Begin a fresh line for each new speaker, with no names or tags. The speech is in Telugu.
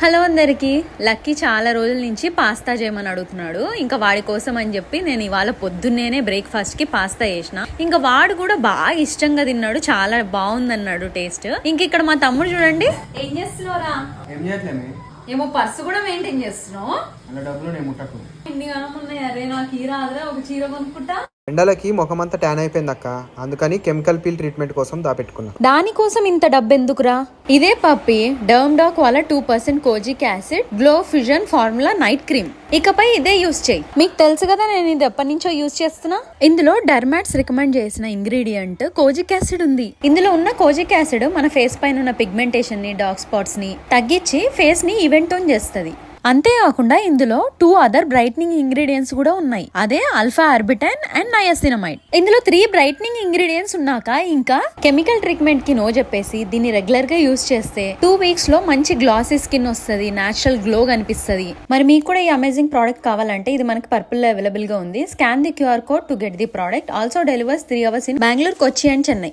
హలో అందరికి. లక్కీ చాలా రోజుల నుంచి పాస్తా చేయమని అడుగుతున్నాడు. ఇంకా వాడి కోసం అని చెప్పి నేను ఇవాళ పొద్దున్నేనే బ్రేక్ఫాస్ట్ కి పాస్తా చేసిన. ఇంకా వాడు కూడా బాగా ఇష్టంగా తిన్నాడు, చాలా బాగుంది అన్నాడు టేస్ట్. ఇంక ఇక్కడ మా తమ్ముడు చూడండి ఏం చేస్తున్నారా. ఏమో పర్సు కూడా మెయింటైన్ చేస్తున్నావు. ఎన్ని కాలం ఉన్నాయి. అరే నాకు ఈ రాదురా, ఒక చీర కొనుక్కుంటా.
ఎండలకి ముఖమంతా ట్యాన్ అయిపోయింది అక్క, అందుకని కెమికల్ పీల్ ట్రీట్మెంట్ కోసం దాపెట్టుకున్నా.
దానికోసం ఇంత డబ్బు ఎందుకురా? ఇదే పప్పి డర్మ్ డాక్ వాళ్ళ 2% kojic acid glow fusion formula night cream. ఇకపై ఇదే యూజ్ చేయి. మీకు తెలుసు కదా నేను ఇది ఎప్పటి నుంచో యూజ్ చేస్తున్నా. ఇందులో డర్మాట్స్ రికమెండ్ చేసిన ఇంగ్రీడియంట్ కోజిక్ యాసిడ్ ఉంది. ఇందులో ఉన్న కోజిక్ యాసిడ్ మన ఫేస్ పైన ఉన్న పిగ్మెంటేషన్ ని, డార్క్ స్పాట్స్ ని తగ్గించి ఫేస్ ని ఈవెన్ టోన్ చేస్తుంది. అంతేకాకుండా ఇందులో 2 అదర్ బ్రైట్నింగ్ ఇంగ్రీడియంట్స్ కూడా ఉన్నాయి. అదే ఆల్ఫా ఆర్బిటైన్ అండ్ నయాసినమైడ్. ఇందులో 3 బ్రైట్నింగ్ ఇంగ్రీడియంట్స్ ఉన్నాక ఇంకా కెమికల్ ట్రీట్మెంట్ కి నో చెప్పేసి దీన్ని రెగ్యులర్ గా యూజ్ చేస్తే 2 వీక్స్ లో మంచి గ్లాసీ స్కిన్ వస్తుంది, నేచురల్ గ్లో కనిపిస్తుంది. మరి మీకు కూడా ఈ అమేజింగ్ ప్రోడక్ట్ కావాలంటే ఇది మనకి పర్పుల్ లో అవైలబుల్ గా ఉంది. Scan the QR code to get the product. Also delivers 3 hours in Bengaluru, Kochi and Chennai.